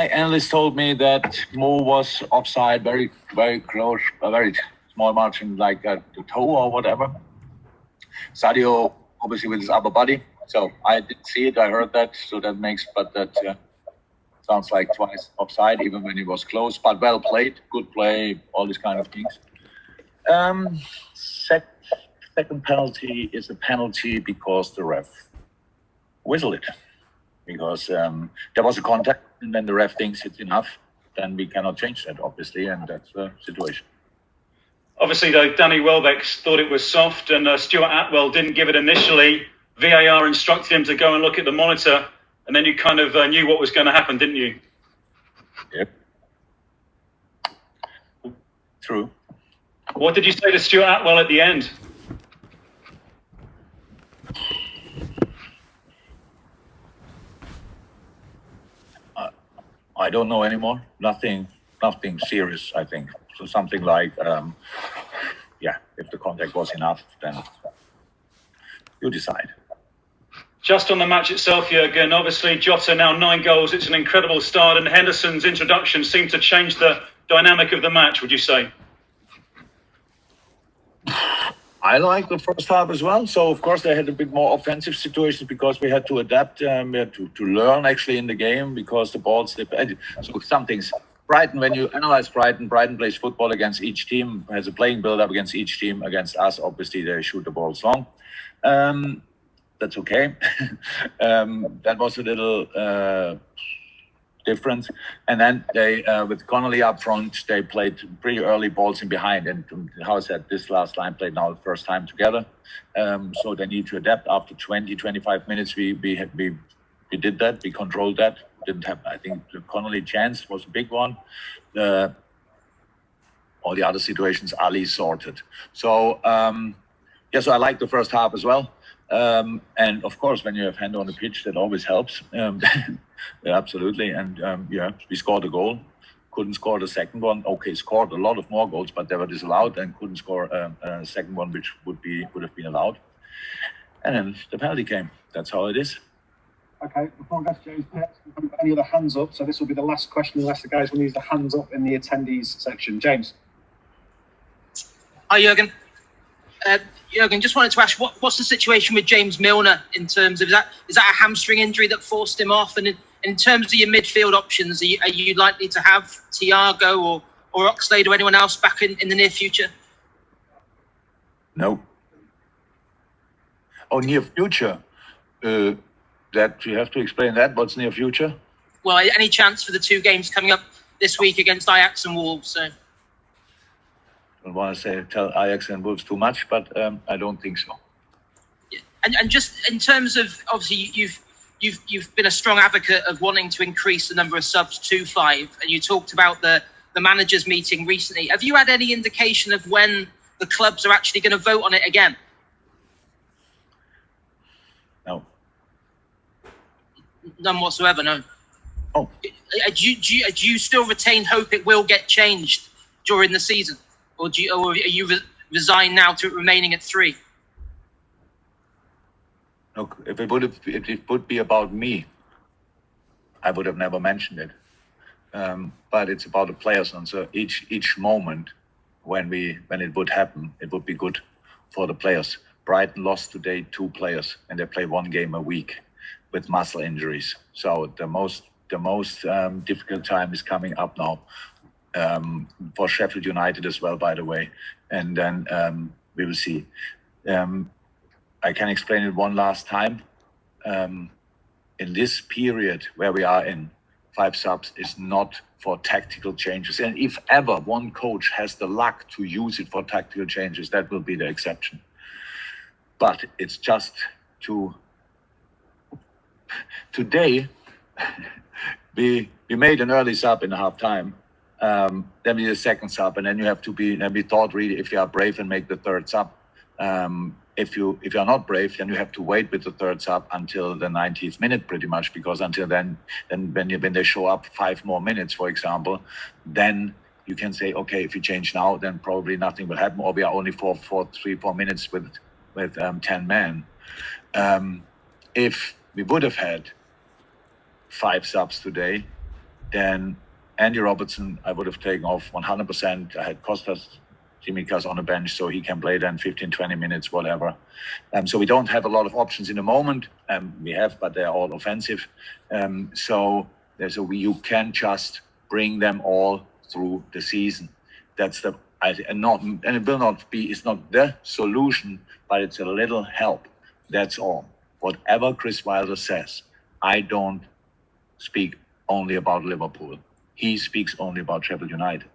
analyst told me that Mo was offside, very, very close, a very small margin, like the toe or whatever. Sadio, obviously, with his upper body. So I didn't see it. I heard that. So that makes, but that sounds like twice offside, even when he was close. But well played, good play, all these kind of things. Second penalty is a penalty because the ref whistled it. Because there was a contact, and then the ref thinks it's enough, then we cannot change that, obviously, and that's the situation. Obviously, though, Danny Welbeck thought it was soft, and Stuart Atwell didn't give it initially. VAR instructed him to go and look at the monitor, and then you kind of knew what was going to happen, didn't you? Yep. True. What did you say to Stuart Atwell at the end? I don't know anymore. Nothing serious, I think. So something like, if the contact was enough, then you decide. Just on the match itself, Jurgen, obviously Jota now 9 goals. It's an incredible start, and Henderson's introduction seemed to change the dynamic of the match, would you say? I like the first half as well. So, of course, they had a bit more offensive situations because we had to adapt. We had to learn, actually, in the game because the ball slipped. So some things. Brighton, when you analyze Brighton plays football against each team, has a playing build-up against each team. Against us, obviously, they shoot the balls long. That's okay. That was a little difference. And then they, with Connolly up front, they played pretty early balls in behind. And how I said, this last line played now the first time together. So they need to adapt. After 20-25 minutes, we did that. We controlled that. Didn't have, I think, the Connolly chance was a big one. All the other situations, Ali sorted. So, so I like the first half as well. And of course, when you have Hendo on the pitch, that always helps. Yeah, absolutely. And we scored a goal. Couldn't score the second one. Okay, scored a lot of more goals, but they were disallowed and couldn't score a second one, which would have been allowed. And then the penalty came. That's how it is. Okay, before I go to James next, we haven't got any other hands up, so this will be the last question unless the guys will use the hands up in the attendees section. James. Hi, Jurgen. Jurgen, just wanted to ask, what's the situation with James Milner in terms of, is that a hamstring injury that forced him off? And in terms of your midfield options, are you likely to have Thiago or Oxlade or anyone else back in the near future? No. Oh, near future? That you have to explain that. What's near future? Well, any chance for the 2 games coming up this week against Ajax and Wolves? So. I don't want to tell Ajax and Wolves too much, but I don't think so. Yeah. And just in terms of, obviously, you've been a strong advocate of wanting to increase the number of subs to 5, and you talked about the managers meeting recently. Have you had any indication of when the clubs are actually going to vote on it again? No. None whatsoever, no. Oh. Do you still retain hope it will get changed during the season? Or are you resigned now to it remaining at 3? Look, if it would be about me, I would have never mentioned it. But it's about the players, and so each moment when it would happen, it would be good for the players. Brighton lost today 2 players, and they play 1 game a week with muscle injuries. So the most difficult time is coming up now. For Sheffield United as well, by the way. And then we will see. I can explain it one last time. In this period where we are in, 5 subs is not for tactical changes. And if ever one coach has the luck to use it for tactical changes, that will be the exception. But it's just today, we made an early sub in the half time. Then we did a second sub, and then you have to be. Then we thought really, if you are brave and make the third sub. If you are not brave, then you have to wait with the third sub until the 90th minute, pretty much, because until then when they show up 5 more minutes, for example, then you can say, okay, if you change now, then probably nothing will happen, or we are only for 3-4 minutes with 10 men. If we would have had 5 subs today, then Andy Robertson, I would have taken off 100%. I had Kostas Tsimikas on the bench, so he can play then 15, 20 minutes, whatever. So we don't have a lot of options in the moment. We have, but they're all offensive. So you can just bring them all through the season. That's the and it will not be. It's not the solution, but it's a little help. That's all. Whatever Chris Wilder says, I don't speak only about Liverpool. He speaks only about Sheffield United.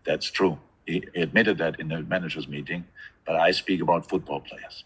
That's true. He admitted that in the managers' meeting, but I speak about football players.